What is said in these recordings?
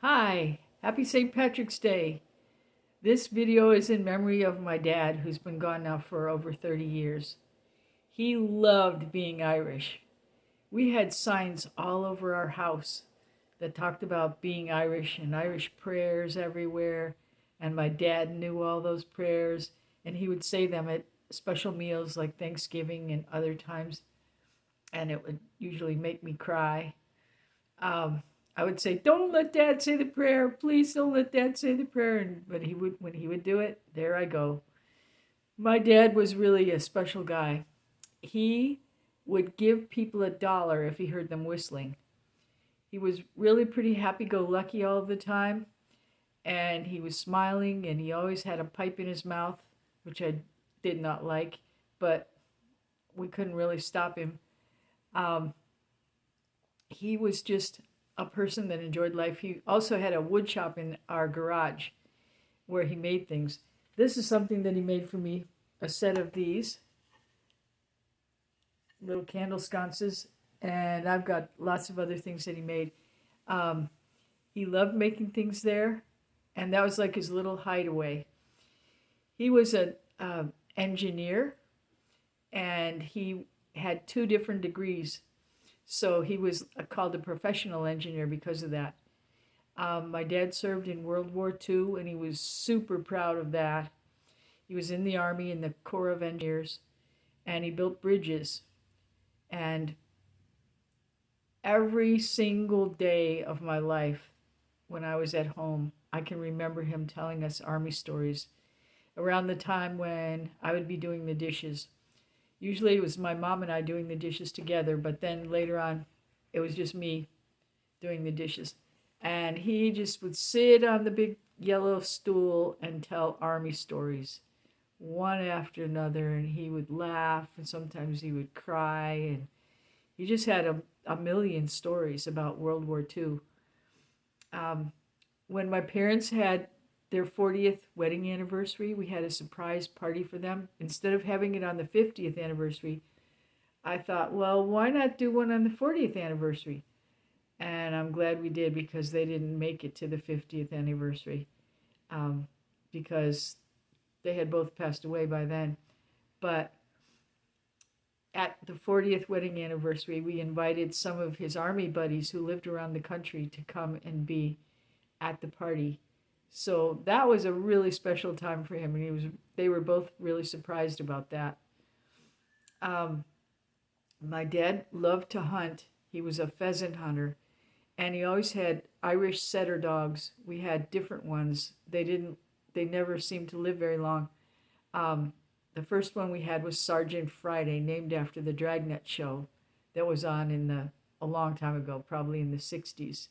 Hi, happy St. Patrick's Day. This video is in memory of my dad, who's been gone now for over 30 years. He loved being Irish. We had signs all over our house that talked about being Irish and Irish prayers everywhere. And my dad knew all those prayers, and he would say them at special meals like Thanksgiving and other times, and it would usually make me cry. um, I would say, "Don't let Dad say the prayer. Please don't let Dad say the prayer." And but he would, when he would do it, there I go. My dad was really a special guy. He would give people $1 if he heard them whistling. He was really pretty happy-go-lucky all the time, and he was smiling, and he always had a pipe in his mouth, which I did not like, but we couldn't really stop him. Um, he was just a person that enjoyed life. He also had a wood shop in our garage where he made things. This is something that he made for me, a set of these little candle sconces, and I've got lots of other things that he made. Um, he loved making things there, and that was like his little hideaway. He was an engineer, and he had 2 different degrees. So he was called a professional engineer because of that. My dad served in World War II, and he was super proud of that. He was in the Army in the Corps of Engineers, and he built bridges. And every single day of my life, when I was at home, I can remember him telling us Army stories around the time when I would be doing the dishes. Usually it was my mom and I doing the dishes together, but then later on, it was just me doing the dishes. And he just would sit on the big yellow stool and tell Army stories, one after another, and he would laugh, and sometimes he would cry, and he just had a million stories about World War II. When my parents had their 40th wedding anniversary, we had a surprise party for them. Instead of having it on the 50th anniversary, I thought, well, why not do one on the 40th anniversary? And I'm glad we did, because they didn't make it to the 50th anniversary, because they had both passed away by then. But at the 40th wedding anniversary, we invited some of his Army buddies who lived around the country to come and be at the party. So that was a really special time for him, and they were both really surprised about that. Um, my dad loved to hunt. He was a pheasant hunter, and he always had Irish setter dogs. We had different ones. They never seemed to live very long. The first one we had was Sergeant Friday, named after the Dragnet show that was on a long time ago, probably in the 60s.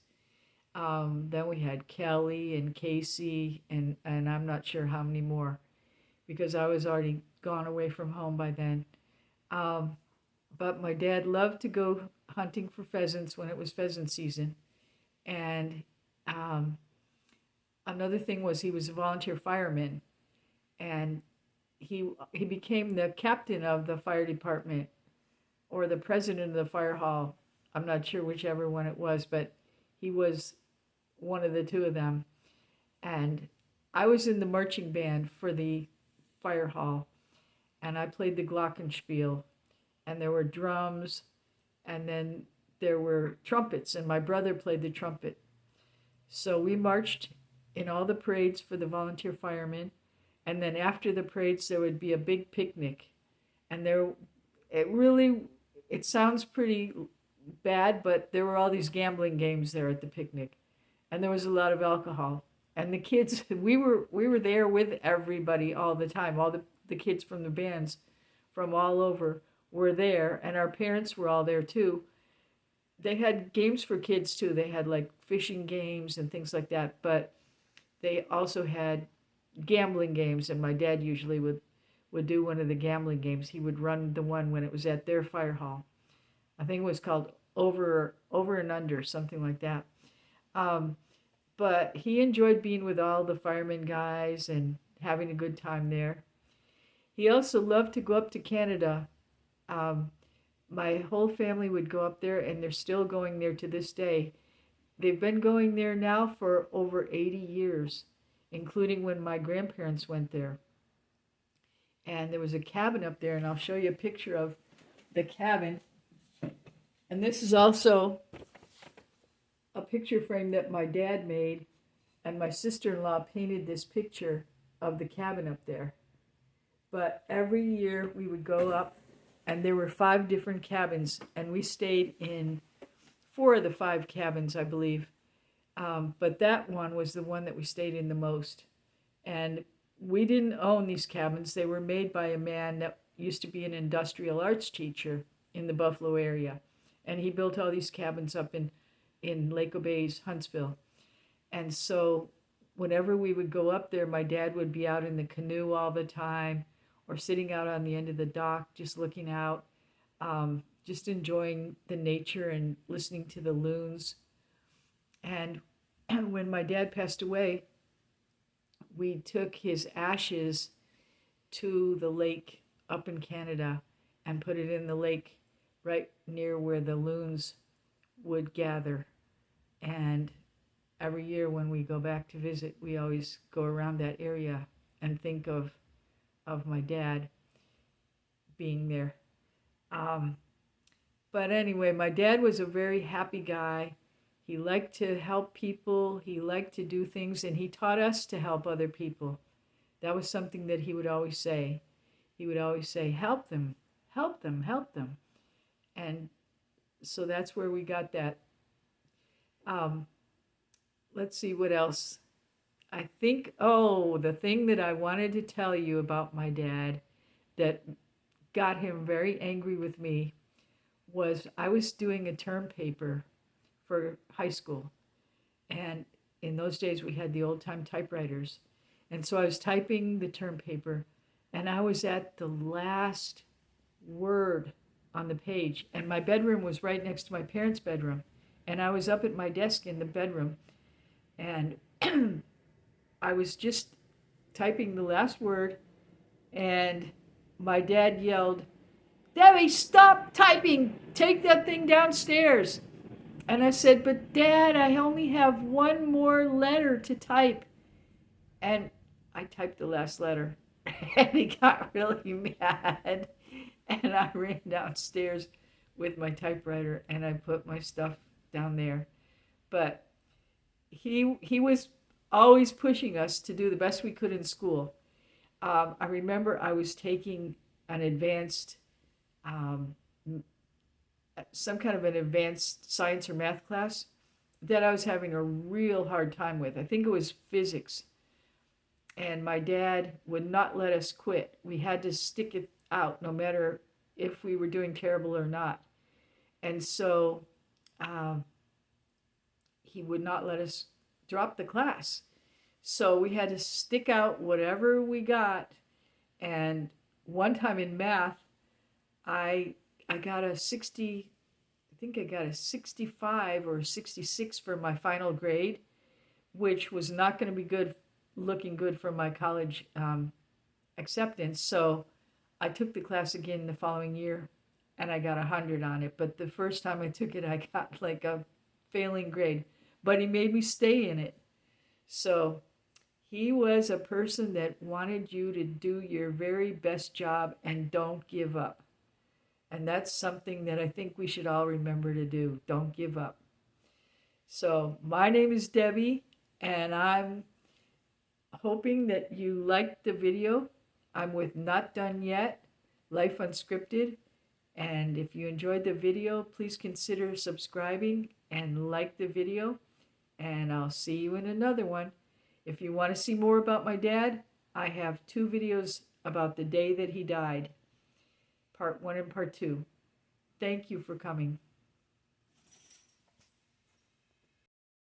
Then we had Kelly and Casey, and I'm not sure how many more, because I was already gone away from home by then. But my dad loved to go hunting for pheasants when it was pheasant season. And another thing was, he was a volunteer fireman, and he became the captain of the fire department, or the president of the fire hall. I'm not sure whichever one it was, but he was one of the two of them. And I was in the marching band for the fire hall, and I played the glockenspiel, and there were drums, and then there were trumpets, and my brother played the trumpet. So we marched in all the parades for the volunteer firemen, and then after the parades there would be a big picnic. And it sounds pretty bad, but there were all these gambling games there at the picnic, and there was a lot of alcohol. And the kids, we were there with everybody all the time. All the kids from the bands from all over were there, and our parents were all there too. They had games for kids too. They had like fishing games and things like that, but they also had gambling games, and my dad usually would do one of the gambling games. He would run the one when it was at their fire hall. I think it was called Over and Under, something like that. But he enjoyed being with all the firemen guys and having a good time there. He also loved to go up to Canada. My whole family would go up there, and they're still going there to this day. they've been going there now for over 80 years, including when my grandparents went there. And there was a cabin up there, and I'll show you a picture of the cabin. And this is also a picture frame that my dad made, and my sister-in-law painted this picture of the cabin up there. But every year we would go up, and there were 5 different cabins, and we stayed in 4 of the 5 cabins, I believe. But that one was the one that we stayed in the most. And we didn't own these cabins. They were made by a man that used to be an industrial arts teacher in the Buffalo area. And he built all these cabins up in Lake Obeys, Huntsville. And so whenever we would go up there, my dad would be out in the canoe all the time, or sitting out on the end of the dock, just looking out, just enjoying the nature and listening to the loons. And when my dad passed away, we took his ashes to the lake up in Canada and put it in the lake right near where the loons would gather. And every year when we go back to visit, we always go around that area and think of my dad being there. But anyway, my dad was a very happy guy. He liked to help people. He liked to do things, and he taught us to help other people. That was something that he would always say. He would always say, help them, help them, help them. And so that's where we got that. Let's see what else. I think, the thing that I wanted to tell you about my dad that got him very angry with me was I was doing a term paper for high school. And in those days, we had the old-time typewriters. And so I was typing the term paper, and I was at the last word on the page. And my bedroom was right next to my parents' bedroom. And I was up at my desk in the bedroom, and I was just typing the last word, and my dad yelled, "Debbie, stop typing! Take that thing downstairs!" And I said, "But Dad, I only have one more letter to type." And I typed the last letter, and he got really mad. And I ran downstairs with my typewriter, and I put my stuff down there. But he was always pushing us to do the best we could in school. I remember I was taking an advanced, some kind of an advanced science or math class that I was having a real hard time with. I think it was physics. And my dad would not let us quit. We had to stick it out no matter if we were doing terrible or not. And so he would not let us drop the class. So we had to stick out whatever we got. And one time in math, I got a 60, I think I got a 65 or 66 for my final grade, which was not going to be looking good for my college acceptance. So I took the class again the following year, and I got 100 on it. But the first time I took it, I got like a failing grade. But he made me stay in it. So he was a person that wanted you to do your very best job and don't give up. And that's something that I think we should all remember to do. Don't give up. So my name is Debbie, and I'm hoping that you liked the video. I'm with Not Done Yet, Life Unscripted. And if you enjoyed the video, please consider subscribing and like the video. And I'll see you in another one. If you want to see more about my dad, I have 2 videos about the day that he died. Part 1 and Part 2. Thank you for coming.